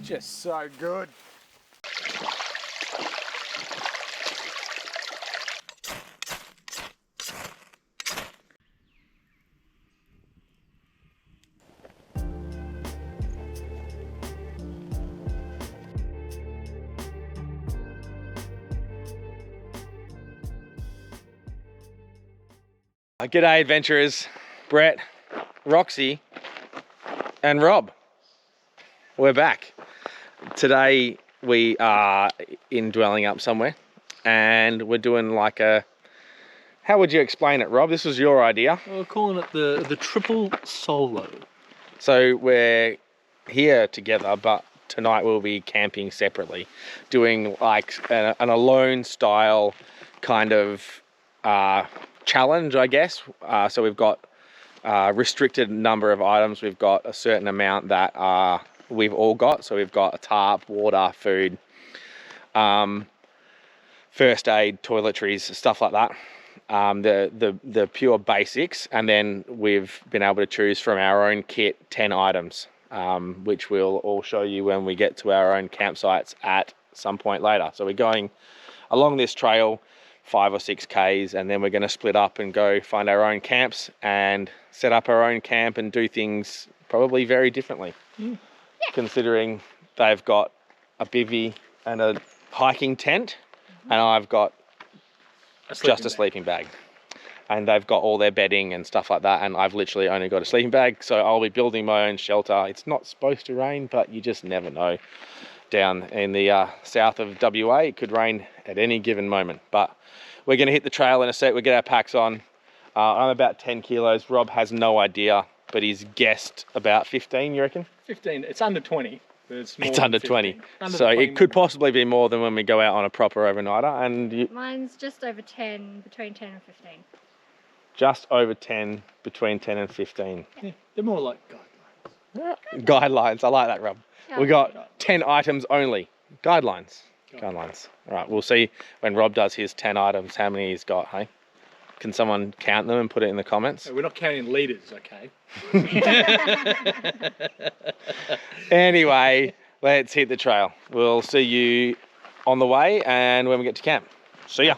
Just so good. G'day adventurers, Brett, Roxy and Rob. We're back. Today we are in Dwelling Up somewhere and we're doing like a, how would you explain it, Rob? This was your idea. We're calling it the triple solo. So we're here together, but tonight we'll be camping separately, doing like an alone style kind of challenge, I guess. So we've got a restricted number of items. We've got a certain amount that we've all got. So we've got a tarp, water, food, first aid, toiletries, stuff like that. The pure basics, and then we've been able to choose from our own kit 10 items, which we'll all show you when we get to our own campsites at some point later. So we're going along this trail 5 or 6 Ks, and then we're going to split up and go find our own camps and set up our own camp and do things probably very differently. Considering they've got a bivvy and a hiking tent, and I've got just a sleeping bag, and they've got all their bedding and stuff like that, and I've literally only got a sleeping bag. So I'll be building my own shelter. It's not supposed to rain, but you just never know. Down in the south of WA, it could rain at any given moment. But we're going to hit the trail in a sec. We'll get our packs on. I'm about 10 kilos. Rob has no idea, but he's guessed about 15, you reckon? 15. It's under 20. But it's under 20. So it could possibly be more than when we go out on a proper overnighter. And mine's just over 10, between 10 and 15. Just over 10, between 10 and 15. Yeah, they're more like guidelines. Guidelines. I like that, Rob. Yeah. We got 10 items only. Guidelines. Guidelines. All right, we'll see when Rob does his 10 items how many he's got, hey? Can someone count them and put it in the comments? No, we're not counting litres, okay? Anyway, let's hit the trail. We'll see you on the way and when we get to camp. See ya.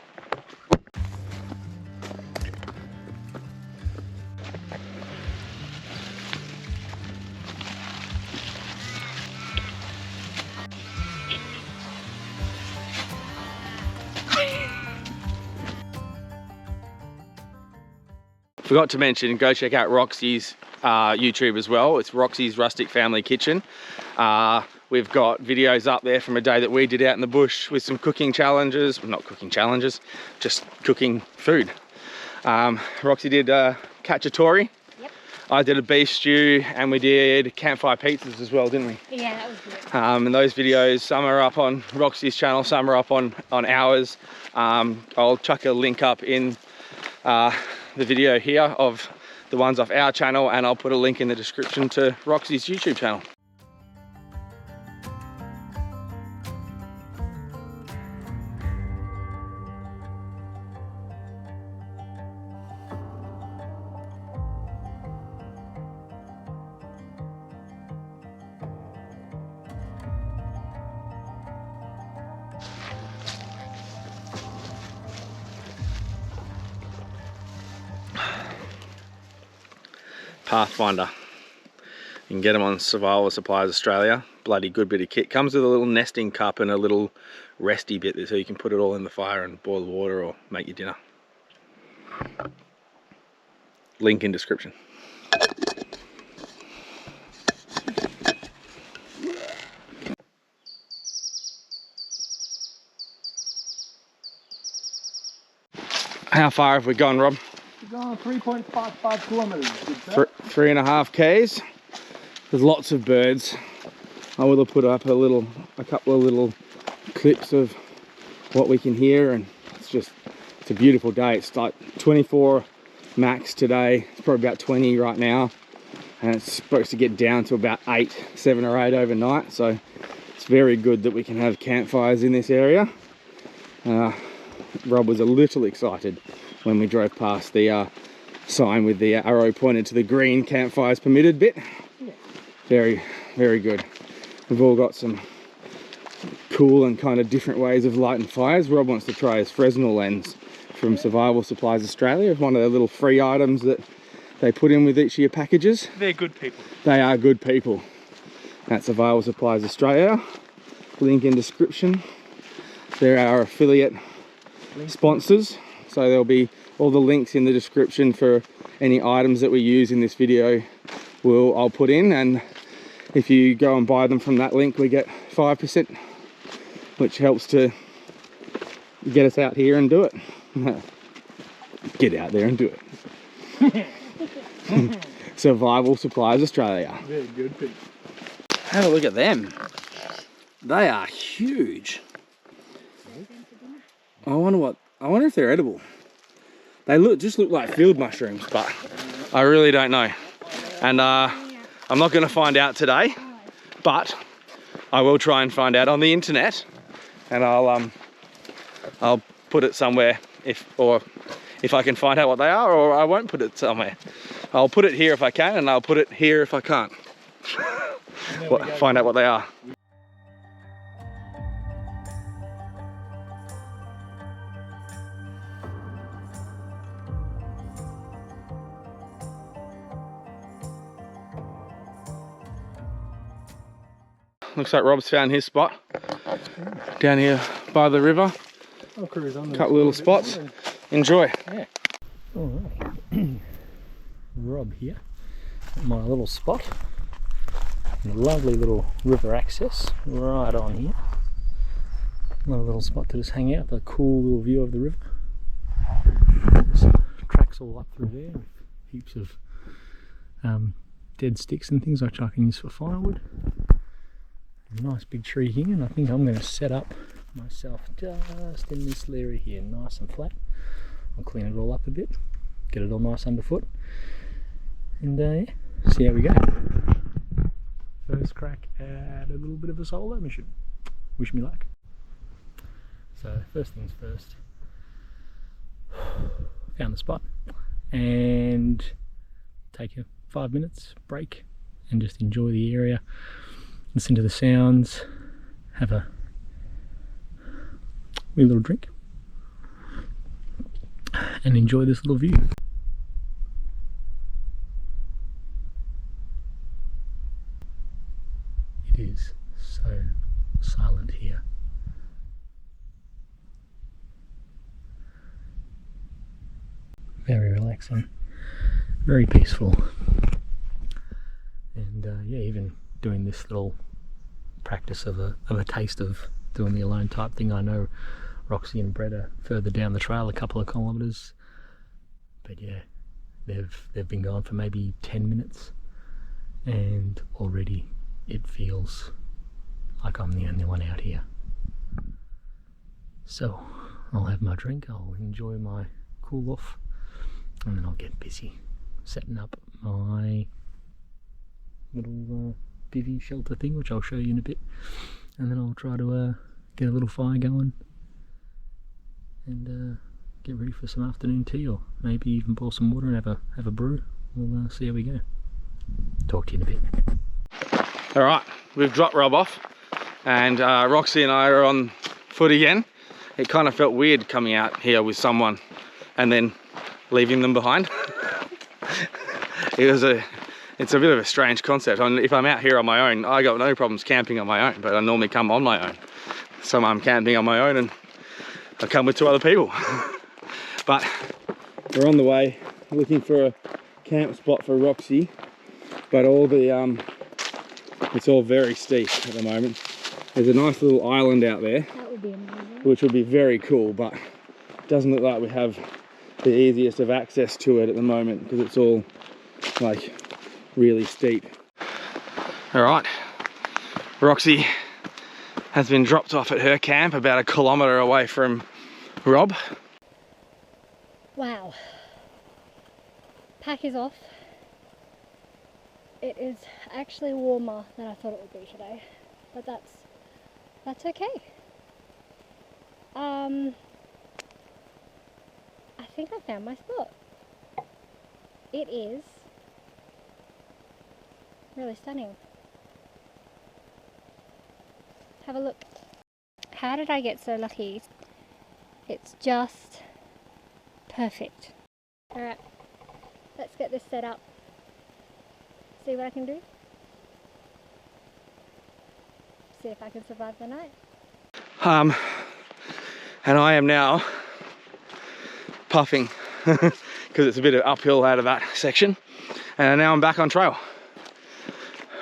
Forgot to mention, go check out Roxy's YouTube as well. It's Roxy's Rustic Family Kitchen. We've got videos up there from a day that we did out in the bush with some cooking challenges. Well, not cooking challenges, just cooking food. Roxy did cacciatore. Yep. I did a beef stew, and we did campfire pizzas as well, didn't we? Yeah, that was good. And those videos, some are up on Roxy's channel, some are up on ours. I'll chuck a link up in the video here of the ones off our channel, and I'll put a link in the description to Roxy's YouTube channel. Pathfinder. You can get them on Survival Supplies Australia. Bloody good bit of kit. Comes with a little nesting cup and a little resty bit so you can put it all in the fire and boil the water or make your dinner. Link in description. How far have we gone, Rob? We're going 3.55 kilometres. 3.5 Ks. There's lots of birds. I will have put up a couple of little clips of what we can hear, and it's a beautiful day. It's like 24 max today. It's probably about 20 right now, and it's supposed to get down to about 7 or 8 overnight. So it's very good that we can have campfires in this area. Rob was a little excited when we drove past the sign with the arrow pointed to the green campfires permitted bit. Yeah. Very, very good. We've all got some cool and kind of different ways of lighting fires. Rob wants to try his Fresnel lens from Survival Supplies Australia. It's one of the little free items that they put in with each of your packages. They're good people. They are good people. That's Survival Supplies Australia. Link in description. They're our affiliate sponsors, so there'll be all the links in the description for any items that we use in this video. I'll put in, and if you go and buy them from that link, we get 5%, which helps to get us out here and do it. Get out there and do it. Survival Supplies Australia. Very good people. Have a look at them. They are huge. I wonder if they're edible. They just look like field mushrooms, but I really don't know. And I'm not going to find out today, but I will try and find out on the internet, and I'll put it somewhere if I can find out what they are, or I won't put it somewhere. I'll put it here if I can, and I'll put it here if I can't. Find out what they are. Looks like Rob's found his spot down here by the river. I'll cruise on. Couple little spots. Enjoy. Yeah. Alright. Rob here at my little spot. Lovely little river access right on here. Another little spot to just hang out, a cool little view of the river. There's tracks all up through there with heaps of dead sticks and things which I can use for firewood. A nice big tree here, and I think I'm going to set up myself just in this area here, nice and flat. I'll clean it all up a bit, get it all nice underfoot, and yeah, see how we go. First crack at a little bit of a solo mission. Wish me luck. So first things first, found the spot, and take a 5 minutes break and just enjoy the area, listen to the sounds, have a wee little drink, and enjoy this little view. It is so silent here. Very relaxing, very peaceful, and yeah, even doing this little practice of a taste of doing the alone type thing. I know Roxy and Brett are further down the trail, a couple of kilometres, but yeah, they've been gone for maybe 10 minutes, and already it feels like I'm the only one out here. So I'll have my drink, I'll enjoy my cool off, and then I'll get busy setting up my little bivvy shelter thing, which I'll show you in a bit, and then I'll try to get a little fire going and get ready for some afternoon tea, or maybe even pour some water and have a brew. We'll see how we go. Talk to you in a bit. Alright, we've dropped Rob off, and Roxy and I are on foot again. It kind of felt weird coming out here with someone and then leaving them behind. It's a bit of a strange concept. If I'm out here on my own, I got no problems camping on my own, but I normally come on my own. So I'm camping on my own and I come with 2 other people. But we're on the way looking for a camp spot for Roxy, but it's all very steep at the moment. There's a nice little island out there. That would be amazing. Which would be very cool, but it doesn't look like we have the easiest of access to it at the moment because it's all like really steep. Alright, Roxy has been dropped off at her camp about 1 kilometre away from Rob. Wow. Pack is off. It is actually warmer than I thought it would be today, but that's okay. I think I found my spot. It is really stunning. Have a look. How did I get so lucky? It's just perfect. Alright, let's get this set up. See what I can do. See if I can survive the night. And I am now puffing because it's a bit of uphill out of that section, and now I'm back on trail.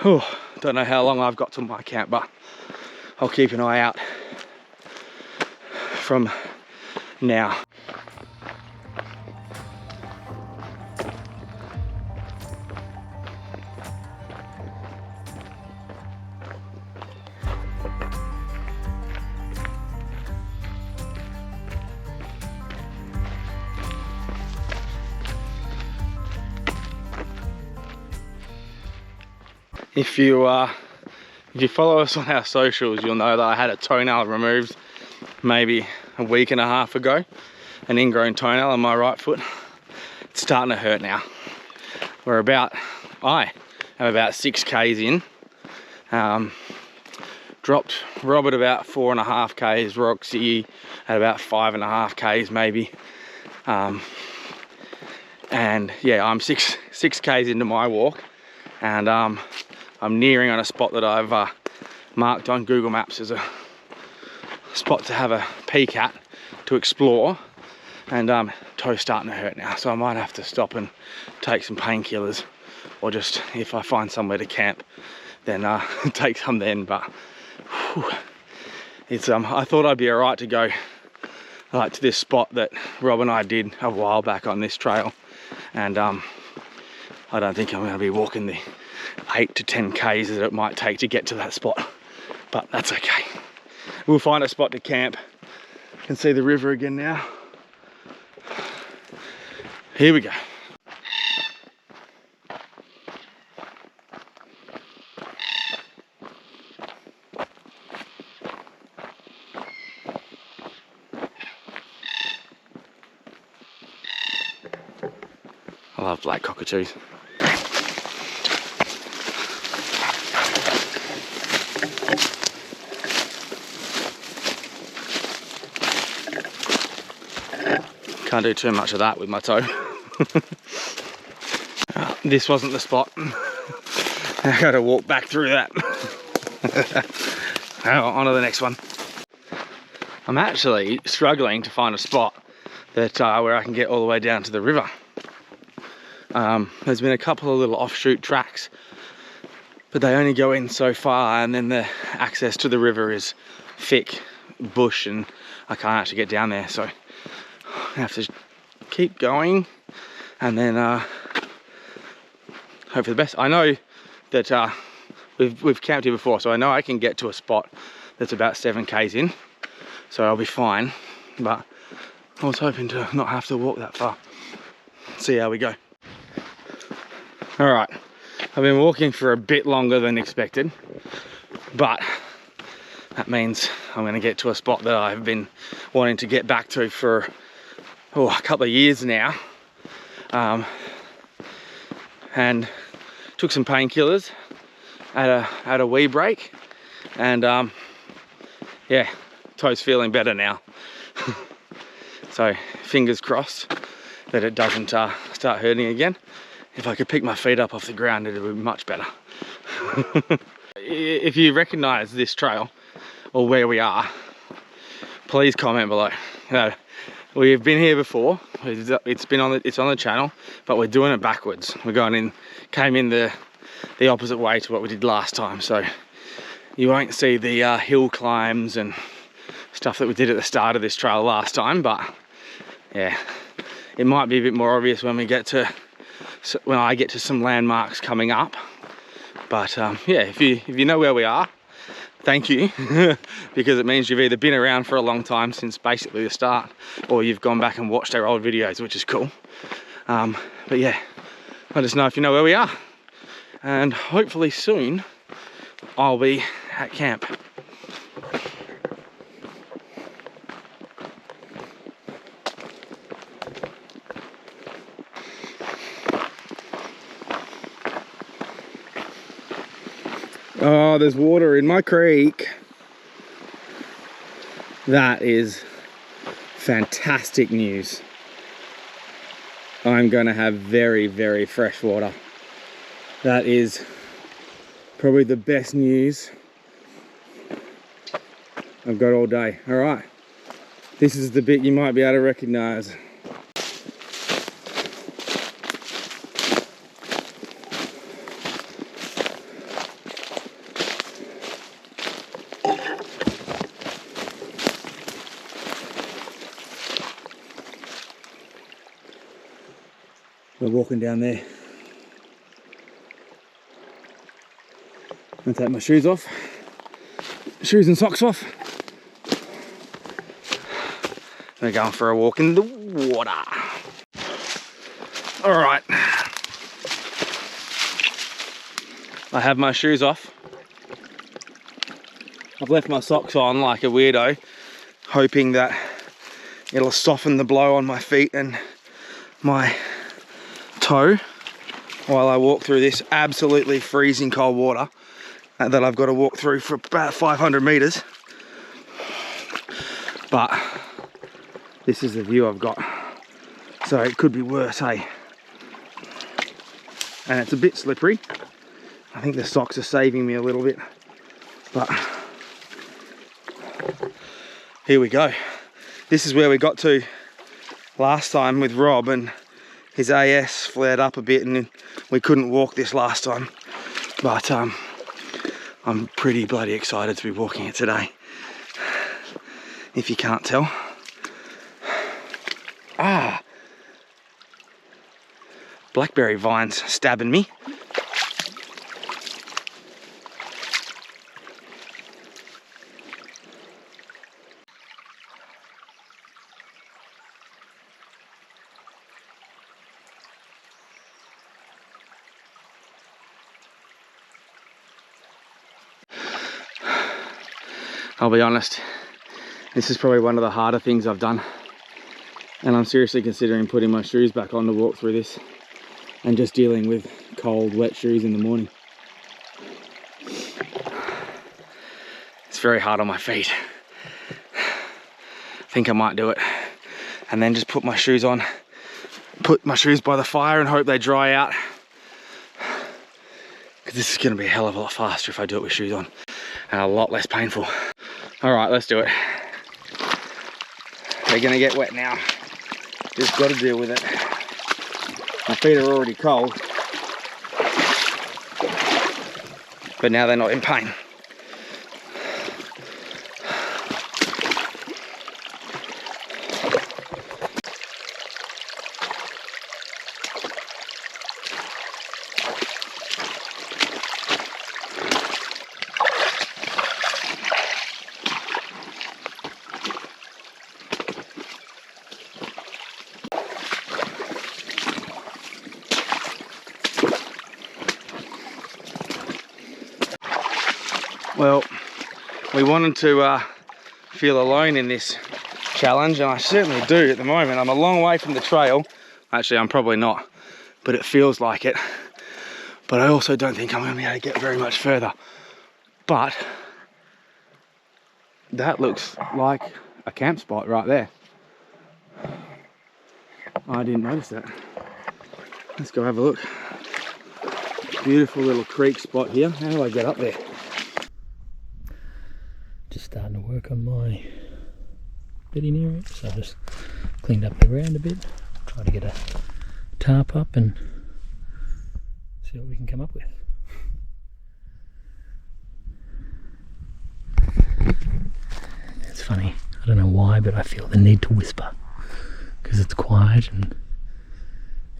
Whew, don't know how long I've got to my camp, but I'll keep an eye out from now. If you follow us on our socials, you'll know that I had a toenail removed maybe a week and a half ago, an ingrown toenail on my right foot. It's starting to hurt now. I am about 6 k's in. Dropped Rob at about 4.5 k's, Roxy at about 5.5 k's maybe. And yeah, I'm 6 k's into my walk, and I'm nearing on a spot that I've marked on Google Maps as a spot to have a peek at, to explore, and toe's starting to hurt now, so I might have to stop and take some painkillers, or just, if I find somewhere to camp, then take some then. But whew, it's I thought I'd be alright to go like to this spot that Rob and I did a while back on this trail, and I don't think I'm going to be walking the 8 to 10 k's that it might take to get to that spot, but that's okay. We'll find a spot to camp. Can see the river again now. Here we go. I love black cockatoos. Can't do too much of that with my toe. This wasn't the spot. I gotta walk back through that. On to the next one. I'm actually struggling to find a spot that where I can get all the way down to the river. There's been a couple of little offshoot tracks, but they only go in so far, and then the access to the river is thick bush, and I can't actually get down there, so I have to keep going, and then hope for the best. I know that we've camped here before, so I know I can get to a spot that's about 7 k's in, so I'll be fine, but I was hoping to not have to walk that far. See how we go. All right, I've been walking for a bit longer than expected, but that means I'm going to get to a spot that I've been wanting to get back to for a couple of years now, and took some painkillers at a wee break, and yeah, toe's feeling better now. So fingers crossed that it doesn't start hurting again. If I could pick my feet up off the ground, it would be much better. If you recognize this trail or where we are, please comment below. We've been here before. It's on the channel, but we're doing it backwards. We're came in the opposite way to what we did last time. So you won't see the hill climbs and stuff that we did at the start of this trail last time. But yeah, it might be a bit more obvious when I get to some landmarks coming up. But yeah, if you know where we are, thank you, because it means you've either been around for a long time, since basically the start, or you've gone back and watched our old videos, which is cool. But yeah, let us know if you know where we are, and hopefully soon I'll be at camp. Oh, there's water in my creek. That is fantastic news. I'm going to have very, very fresh water. That is probably the best news I've got all day. All right, this is the bit you might be able to recognize. We're walking down there. I'm gonna take my shoes off, shoes and socks off. We're going for a walk in the water. All right. I have my shoes off. I've left my socks on like a weirdo, hoping that it'll soften the blow on my feet and my toe while I walk through this absolutely freezing cold water that I've got to walk through for about 500 meters. But this is the view I've got, so it could be worse, hey? And it's a bit slippery. I think the socks are saving me a little bit, but here we go. This is where we got to last time with Rob, and his AS flared up a bit and we couldn't walk this last time. But I'm pretty bloody excited to be walking it today, if you can't tell. Ah, blackberry vines stabbing me. I'll be honest, this is probably one of the harder things I've done, and I'm seriously considering putting my shoes back on to walk through this and just dealing with cold, wet shoes in the morning. It's very hard on my feet. I think I might do it and then just put my shoes on, put my shoes by the fire and hope they dry out, because this is going to be a hell of a lot faster if I do it with shoes on and a lot less painful. All right, let's do it. They're gonna get wet now. Just got to deal with it. My feet are already cold, but now they're not in pain. Well, we wanted to feel alone in this challenge, and I certainly do at the moment. I'm a long way from the trail. Actually, I'm probably not, but it feels like it. But I also don't think I'm going to be able to get very much further. But that looks like a camp spot right there. I didn't notice that. Let's go have a look. Beautiful little creek spot here. How do I get up there? Just starting to work on my bedding area, so I just cleaned up the ground a bit, try to get a tarp up and see what we can come up with. It's funny, I don't know why, but I feel the need to whisper because it's quiet and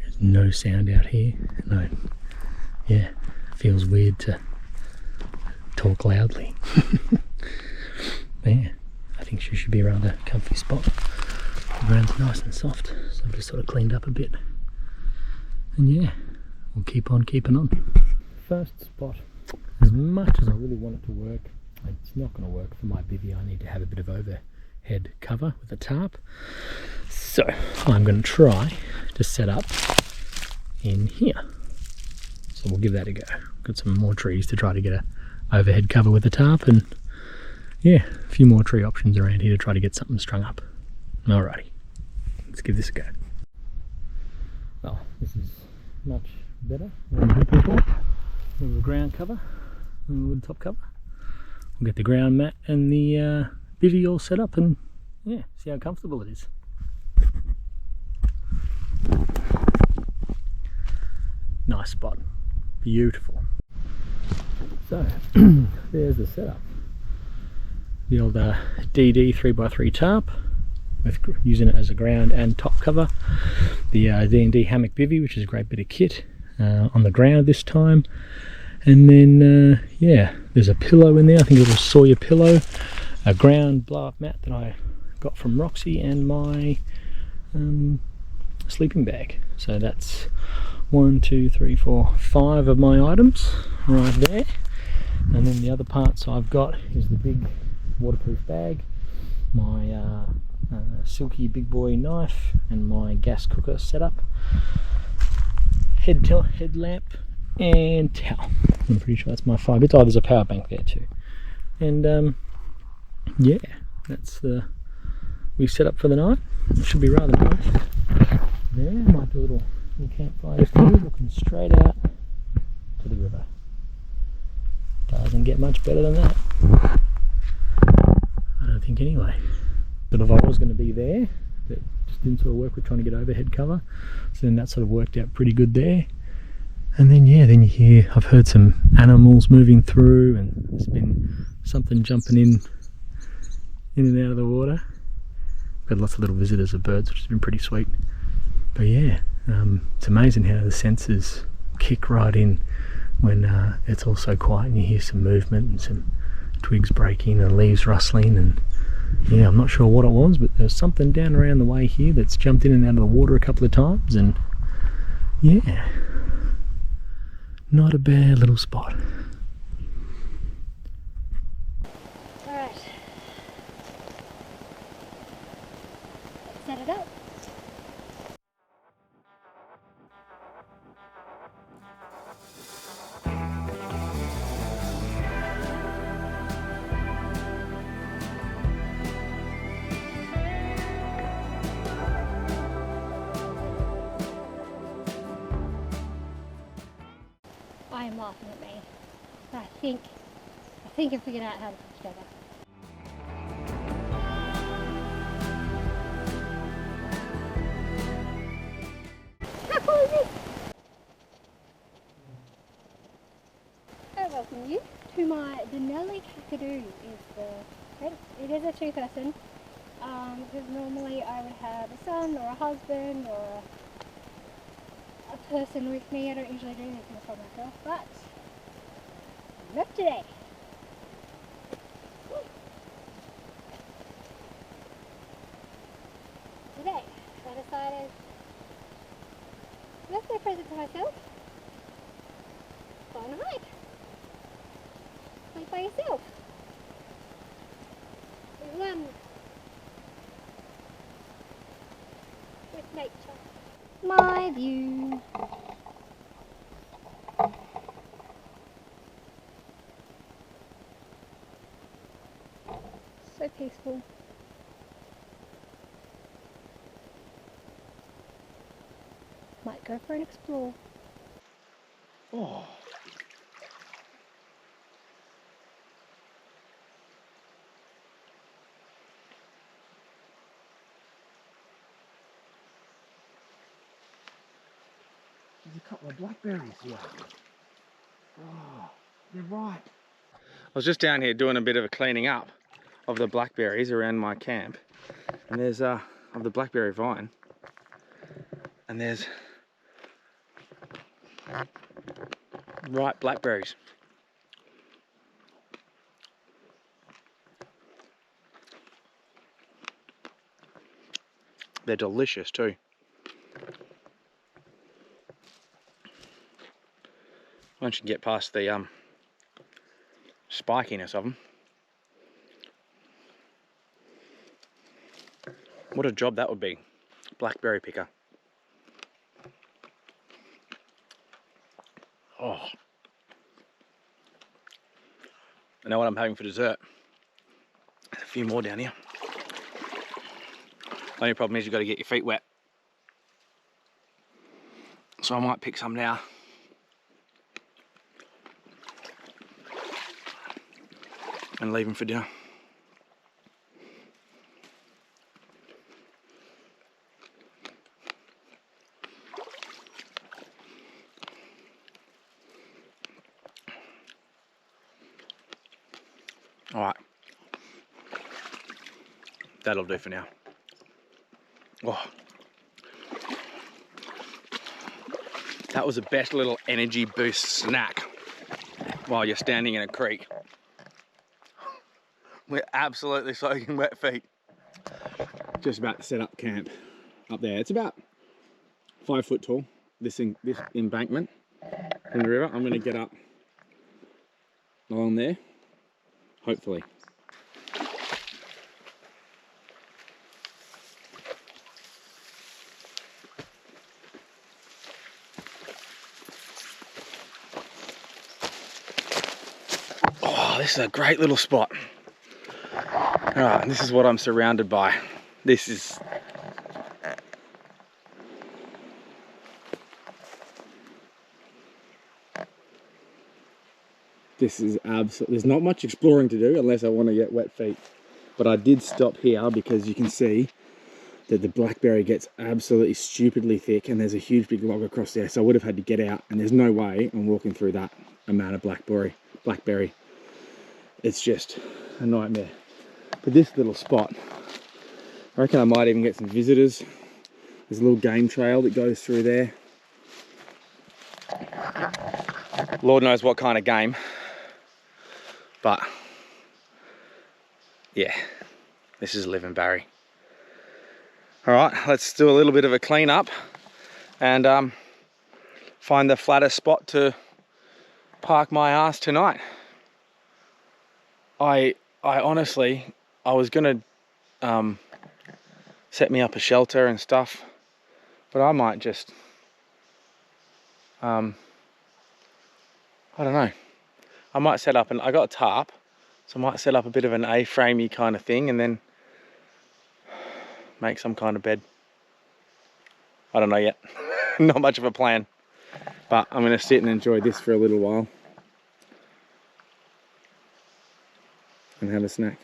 there's no sound out here, and yeah, it feels weird to talk loudly. Yeah, I think she should be around a comfy spot. The ground's nice and soft, so I've just sort of cleaned up a bit. And yeah, we'll keep on keeping on. First spot, as much as I really want it to work, it's not going to work for my bivvy. I need to have a bit of overhead cover with a tarp. So I'm going to try to set up in here. So we'll give that a go. Got some more trees to try to get a overhead cover with a tarp, and yeah, a few more tree options around here to try to get something strung up. Alrighty, let's give this a go. Well, this is much better than I'm hoping for. A little ground cover, a little wood top cover. We'll get the ground mat and the bivvy all set up and yeah, see how comfortable it is. Nice spot, beautiful. So, there's the setup. The old DD 3x3 tarp, with using it as a ground and top cover. The D&D hammock bivvy, which is a great bit of kit, on the ground this time. And then, yeah, there's a pillow in there, I think a little Sawyer pillow, a ground blow-up mat that I got from Roxy, and my sleeping bag. So that's 1, 2, 3, 4, 5 of my items right there. And then the other parts I've got is the big waterproof bag, my silky big boy knife, and my gas cooker setup, headlamp, and towel. I'm pretty sure that's my 5 bits. Oh, there's a power bank there too. And yeah, that's the we set up for the night. It should be rather nice. There might be a little campfire just here, looking straight out to the river. Doesn't get much better than that, I don't think, anyway. Sort of, I was going to be there, but just didn't sort of work with trying to get overhead cover, so then that sort of worked out pretty good there. And then yeah, then you hear, I've heard some animals moving through, and there's been something jumping in and out of the water. We've had lots of little visitors of birds, which has been pretty sweet. But yeah, it's amazing how the senses kick right in when it's all so quiet and you hear some movement and some twigs breaking and leaves rustling. And yeah, I'm not sure what it was, but there's something down around the way here that's jumped in and out of the water a couple of times. And yeah, not a bad little spot. Alright. Set it up. I am laughing at me. I think I figured out how to put it together. How cool is this? I welcome you to my Denali Kakadu. It is a 2-person. Because normally I would have a son or a husband or a person with me. I don't usually do these things by myself, but not today. Today, I decided, birthday present to myself, go on a hike. Like by yourself. With one. With nature. My view. So peaceful. Might go for an explore. Oh. There's a couple of blackberries here. Oh, they're ripe. I was just down here doing a bit of a cleaning up of the blackberries around my camp, and there's of the blackberry vine, and there's ripe blackberries. They're delicious too. Once you can get past the spikiness of them. What a job that would be, blackberry picker. Oh. I know what I'm having for dessert. There's a few more down here. Only problem is you've got to get your feet wet. So I might pick some now. And leave them for dinner. All right, that'll do for now. Oh, that was the best little energy boost snack while you're standing in a creek. We're absolutely soaking wet feet. Just about to set up camp up there. It's about 5 foot tall, this embankment in the river. I'm going to get up along there, hopefully. Oh, this is a great little spot. All right, this is what I'm surrounded by. This is absolutely, there's not much exploring to do unless I want to get wet feet. But I did stop here because you can see that the blackberry gets absolutely stupidly thick and there's a huge big log across there. So I would have had to get out, and there's no way I'm walking through that amount of blackberry. It's just a nightmare. But this little spot, I reckon I might even get some visitors. There's a little game trail that goes through there. Lord knows what kind of game. But yeah, this is living Barry. All right, let's do a little bit of a clean up and find the flattest spot to park my ass tonight. I honestly, I was gonna set me up a shelter and stuff, but I might just I don't know. I might set up, and I got a tarp, so I might set up a bit of an A-framey kind of thing and then make some kind of bed. I don't know yet. Not much of a plan. But I'm going to sit and enjoy this for a little while and have a snack.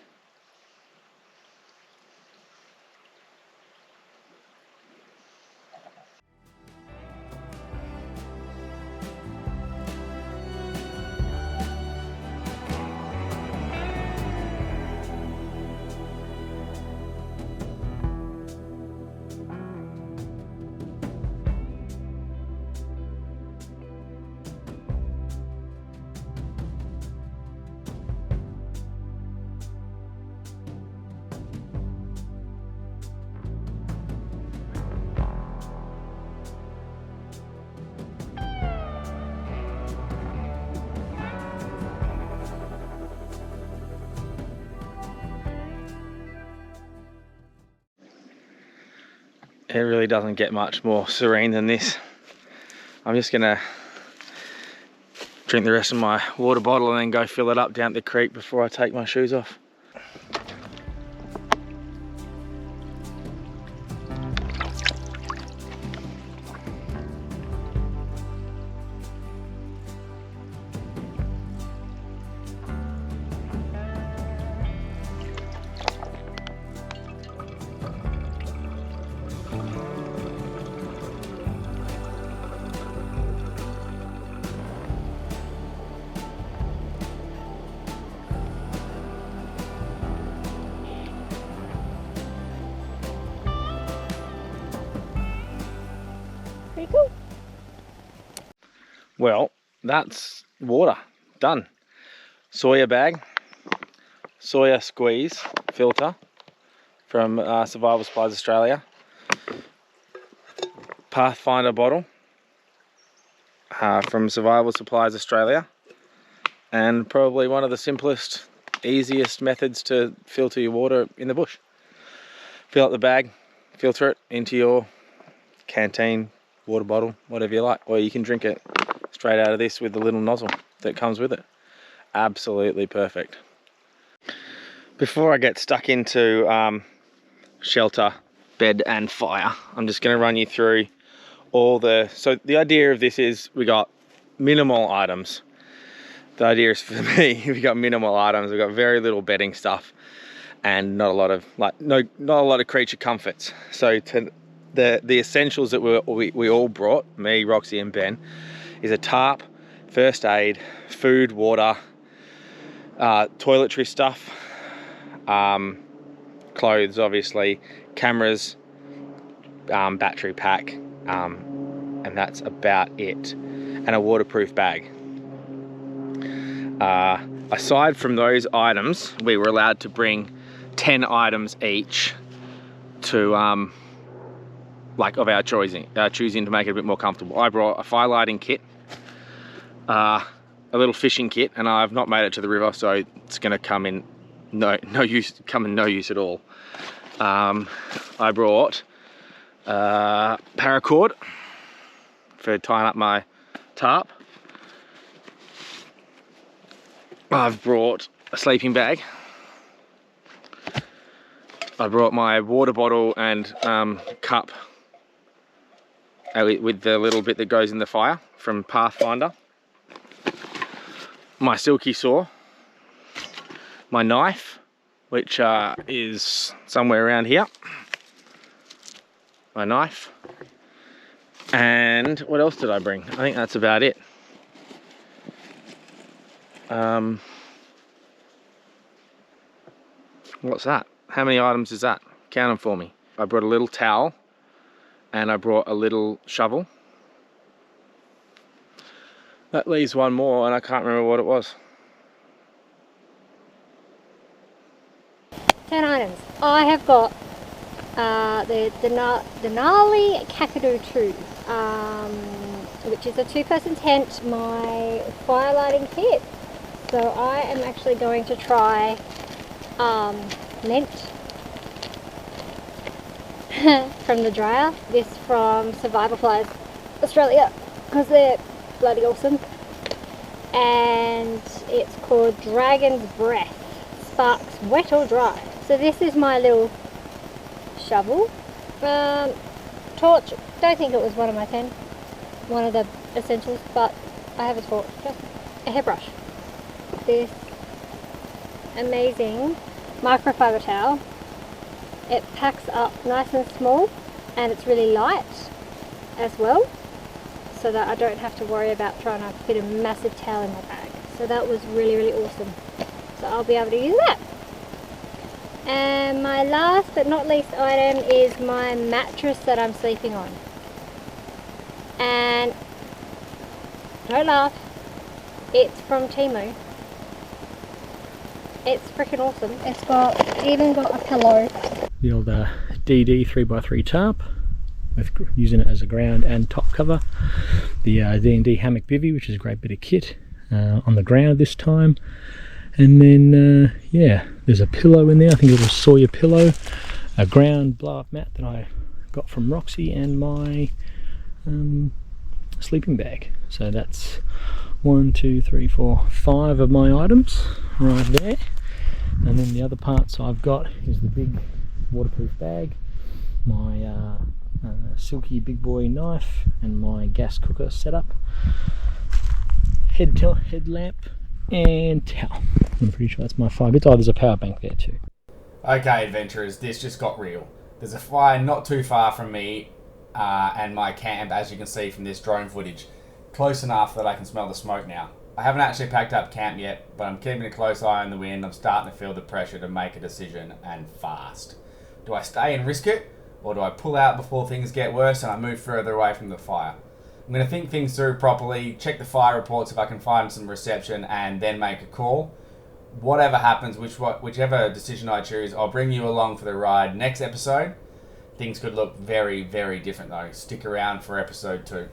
It really doesn't get much more serene than this. I'm just gonna drink the rest of my water bottle and then go fill it up down at the creek before I take my shoes off. Pretty cool. Well, that's water, done. Soya bag, soya squeeze filter from Survival Supplies Australia. Pathfinder bottle from Survival Supplies Australia. And probably one of the simplest, easiest methods to filter your water in the bush. Fill up the bag, filter it into your canteen, water bottle, whatever you like, or you can drink it straight out of this with the little nozzle that comes with it. Absolutely perfect. Before I get stuck into shelter, bed and fire, I'm just going to run you through so the idea of this is we got minimal items. The idea is for me, we got minimal items, we've got very little bedding stuff and not a lot of not a lot of creature comforts. So the essentials that we all brought, me, Roxy and Ben, is a tarp, first aid, food, water, toiletry stuff, clothes obviously, cameras, battery pack, and that's about it, and a waterproof bag. Aside from those items, we were allowed to bring 10 items each to of our choosing to make it a bit more comfortable. I brought a fire lighting kit, a little fishing kit, and I've not made it to the river, so it's going to come in no use at all. I brought paracord for tying up my tarp. I've brought a sleeping bag. I brought my water bottle and cup with the little bit that goes in the fire from Pathfinder. My silky saw. My knife, which is somewhere around here. My knife. And what else did I bring? I think that's about it. What's that? How many items is that? Count them for me. I brought a little towel and I brought a little shovel. That leaves one more and I can't remember what it was. 10 items. I have got the Denali Kakadu 2, which is a 2-person tent, my fire lighting kit. So I am actually going to try lint from the dryer. This from Survival Supplies Australia, because they're bloody awesome. And it's called Dragon's Breath. Sparks wet or dry. So this is my little shovel. Torch, don't think it was one of my 10. One of the essentials, but I have a torch. Just a hairbrush. This amazing microfiber towel. It packs up nice and small and it's really light as well, so that I don't have to worry about trying to fit a massive towel in my bag. So that was really, really awesome. So I'll be able to use that. And my last but not least item is my mattress that I'm sleeping on. And don't laugh, it's from Temu. It's freaking awesome. It's even got a pillow. The old DD 3x3 tarp, with using it as a ground and top cover. The D&D hammock bivvy, which is a great bit of kit on the ground this time. And then yeah, there's a pillow in there. I think it was a Sawyer pillow, a ground blow-up mat that I got from Roxy, and my sleeping bag. So that's 1, 2, 3, 4, 5 of my items right there. And then the other parts I've got is the big waterproof bag, my silky big boy knife, and my gas cooker setup, headlamp and towel. I'm pretty sure that's my 5 bits. Oh, there's a power bank there too. Okay, adventurers, this just got real. There's a fire not too far from me and my camp, as you can see from this drone footage. Close enough that I can smell the smoke now. I haven't actually packed up camp yet, but I'm keeping a close eye on the wind. I'm starting to feel the pressure to make a decision, and fast. Do I stay and risk it, or do I pull out before things get worse and I move further away from the fire? I'm going to think things through properly, check the fire reports if I can find some reception, and then make a call. Whatever happens, whichever decision I choose, I'll bring you along for the ride next episode. Things could look very, very different though. Stick around for episode 2.